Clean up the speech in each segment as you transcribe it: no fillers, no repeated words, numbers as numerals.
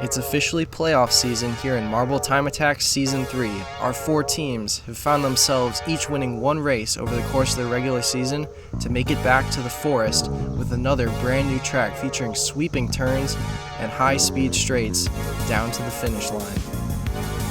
It's officially playoff season here in Marble Time Attack Season 3. Our 4 teams have found themselves each winning one race over the course of their regular season to make it back to the forest with another brand new track featuring sweeping turns and high-speed straights down to the finish line.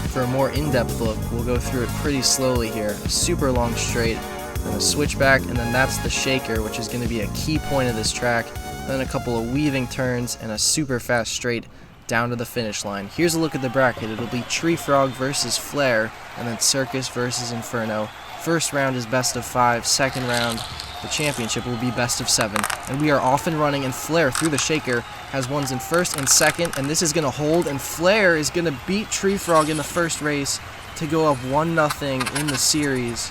For a more in-depth look, we'll go through it pretty slowly here. A super long straight, then a switchback, and then that's the shaker, which is going to be a key point of this track. Then a couple of weaving turns and a super fast straight down to the finish line. Here's a look at the bracket. It'll be Tree Frog versus Flare, and then Circus versus Inferno. First round is best of 5. Second round, the championship, will be best of 7. And we are off and running, and Flare through the shaker has ones in first and second, and this is going to hold, and Flare is going to beat Tree Frog in the first race to go up 1-0 in the series.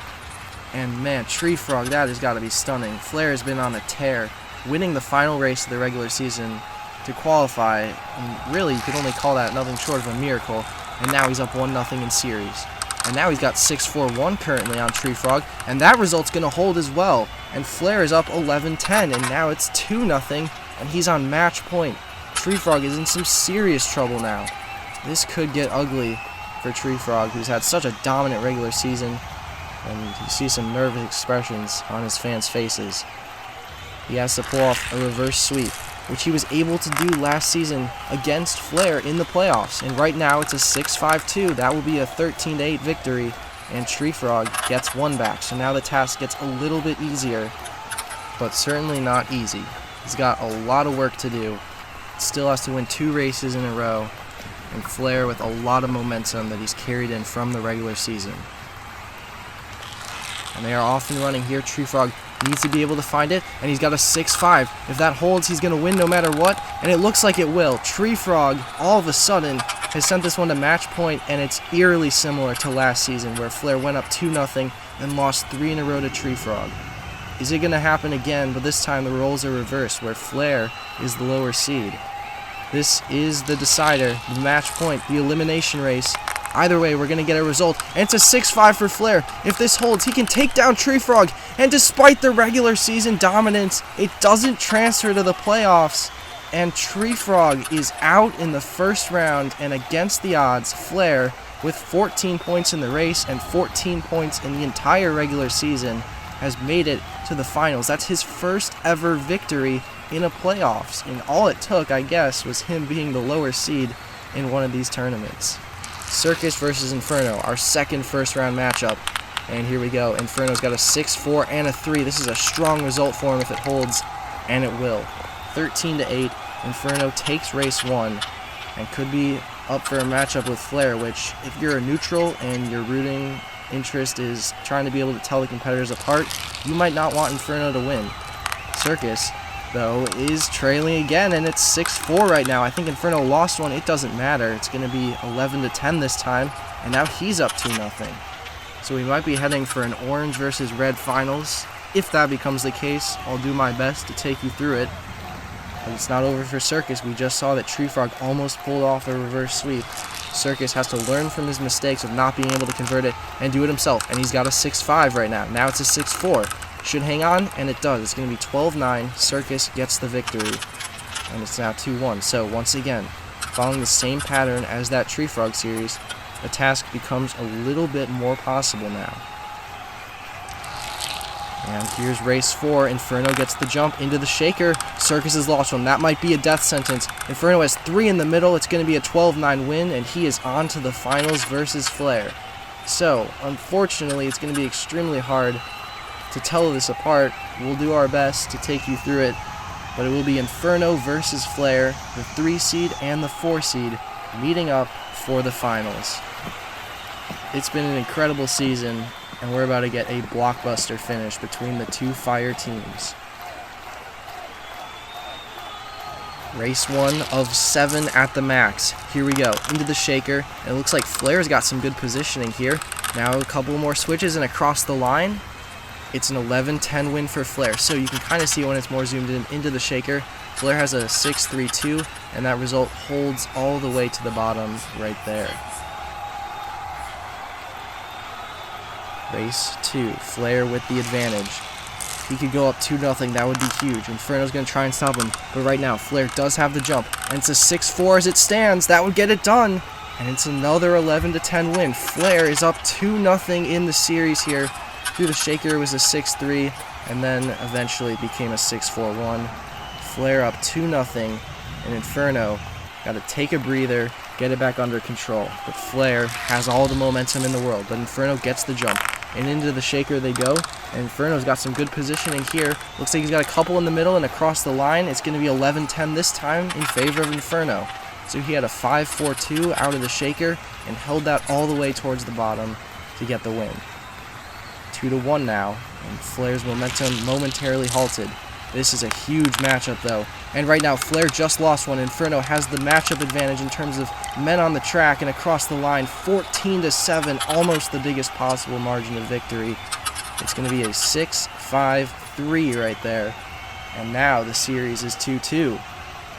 And man, Tree Frog, that has got to be stunning. Flare has been on a tear, winning the final race of the regular season to qualify, and really you could only call that nothing short of a miracle. And now he's up 1-0 in series, and now he's got 6-4-1 currently on Tree Frog, and that result's gonna hold as well. And Flare is up 11-10, and now it's 2-0, and he's on match point. Tree Frog is in some serious trouble now. This could get ugly for Tree Frog, who's had such a dominant regular season, and you see some nervous expressions on his fans' faces. He has to pull off a reverse sweep, which he was able to do last season against Flare in the playoffs. And right now it's a 6-5-2. That will be a 13-8 victory, and Tree Frog gets one back. So now the task gets a little bit easier, but certainly not easy. He's got a lot of work to do. Still has to win 2 races in a row, and Flare with a lot of momentum that he's carried in from the regular season. And they are off and running here. Tree Frog needs to be able to find it, and he's got a 6-5. If that holds, he's going to win no matter what, and it looks like it will. Tree Frog, all of a sudden, has sent this one to match point, and it's eerily similar to last season, where Flare went up 2-0 and lost 3 in a row to Tree Frog. Is it going to happen again, but this time the roles are reversed, where Flare is the lower seed? This is the decider, the match point, the elimination race. Either way, we're going to get a result, and it's a 6-5 for Flare. If this holds, he can take down Tree Frog, and despite the regular season dominance, it doesn't transfer to the playoffs, and Tree Frog is out in the first round, and against the odds, Flare, with 14 points in the race and 14 points in the entire regular season, has made it to the finals. That's his first ever victory in a playoffs, and all it took, I guess, was him being the lower seed in one of these tournaments. Circus versus Inferno, our second first-round matchup. And here we go. Inferno's got a 6-4 and a 3. This is a strong result for him if it holds, and it will. 13-8. Inferno takes race 1 and could be up for a matchup with Flare, which, if you're a neutral and your rooting interest is trying to be able to tell the competitors apart, you might not want Inferno to win. Circus, though, is trailing again, and it's 6-4 right now. I think Inferno lost one. It doesn't matter. It's going to be 11-10 this time, and now he's up 2-0. So we might be heading for an orange versus red finals. If that becomes the case, I'll do my best to take you through it. But it's not over for Circus. We just saw that Tree Frog almost pulled off a reverse sweep. Circus has to learn from his mistakes of not being able to convert it and do it himself, and he's got a 6-5 right now. Now it's a 6-4. Should hang on, and it does. It's going to be 12-9. Circus gets the victory, and it's now 2-1. So once again, following the same pattern as that Tree Frog series, the task becomes a little bit more possible now. And here's race 4. Inferno gets the jump into the shaker. Circus has lost one. That might be a death sentence. Inferno has 3 in the middle. It's going to be a 12-9 win, and he is on to the finals versus Flare. So, unfortunately, it's going to be extremely hard to tell this apart. We'll do our best to take you through it, but it will be Inferno versus Flare, the 3 seed and the 4 seed, meeting up for the finals. It's been an incredible season, and we're about to get a blockbuster finish between the 2 fire teams. Race 1 of 7 at the max. Here we go, into the shaker, and it looks like Flare's got some good positioning here. Now a couple more switches and across the line. It's an 11-10 win for Flare, so you can kind of see when it's more zoomed in into the shaker. Flare has a 6-3-2, and that result holds all the way to the bottom right there. Race 2, Flare with the advantage. he could go up 2-0. That would be huge. Inferno's going to try and stop him. But right now, Flair does have the jump. And it's a 6-4 as it stands. That would get it done. And it's another 11-10 win. Flair is up 2-0 in the series here. Through the shaker, it was a 6-3. And then eventually it became a 6-4-1. Flair up 2-0. And Inferno got to take a breather, get it back under control. But Flair has all the momentum in the world. But Inferno gets the jump. And into the shaker they go. And Inferno's got some good positioning here. Looks like he's got a couple in the middle and across the line. It's going to be 11-10 this time in favor of Inferno. So he had a 5-4-2 out of the shaker and held that all the way towards the bottom to get the win. 2-1 now, and Flair's momentum momentarily halted. This is a huge matchup though. And right now, Flair just lost one. Inferno has the matchup advantage in terms of men on the track and across the line. 14-7, almost the biggest possible margin of victory. It's going to be a 6-5-3 right there. And now the series is 2-2.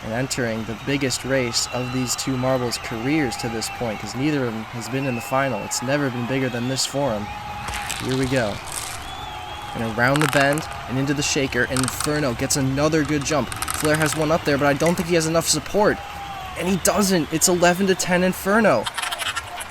And entering the biggest race of these two marbles' careers to this point, because neither of them has been in the final. It's never been bigger than this for them. Here we go. And around the bend and into the shaker, and Inferno gets another good jump. Flair has one up there, but I don't think he has enough support. And he doesn't. It's 11-10 Inferno.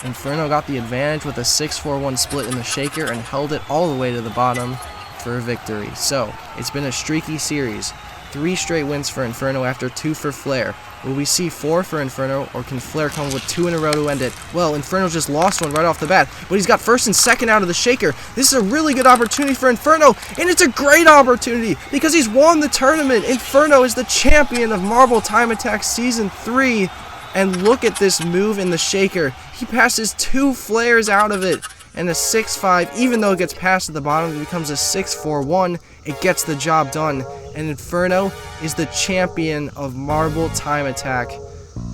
Inferno got the advantage with a 6-4-1 split in the shaker and held it all the way to the bottom for a victory. So, it's been a streaky series. 3 straight wins for Inferno after 2 for Flair. Will we see 4 for Inferno, or can Flair come with 2 in a row to end it? Well, Inferno just lost one right off the bat, but he's got first and second out of the shaker. This is a really good opportunity for Inferno, and it's a great opportunity because he's won the tournament. Inferno is the champion of Marble Time Attack Season 3, and look at this move in the shaker. He passes 2 Flairs out of it. And a 6-5, even though it gets passed at the bottom, it becomes a 6-4-1. It gets the job done. And Inferno is the champion of Marble Time Attack.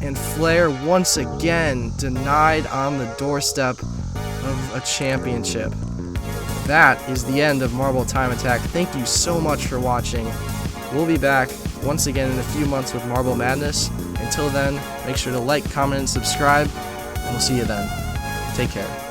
And Flair, once again, denied on the doorstep of a championship. That is the end of Marble Time Attack. Thank you so much for watching. We'll be back once again in a few months with Marble Madness. Until then, make sure to like, comment, and subscribe. And we'll see you then. Take care.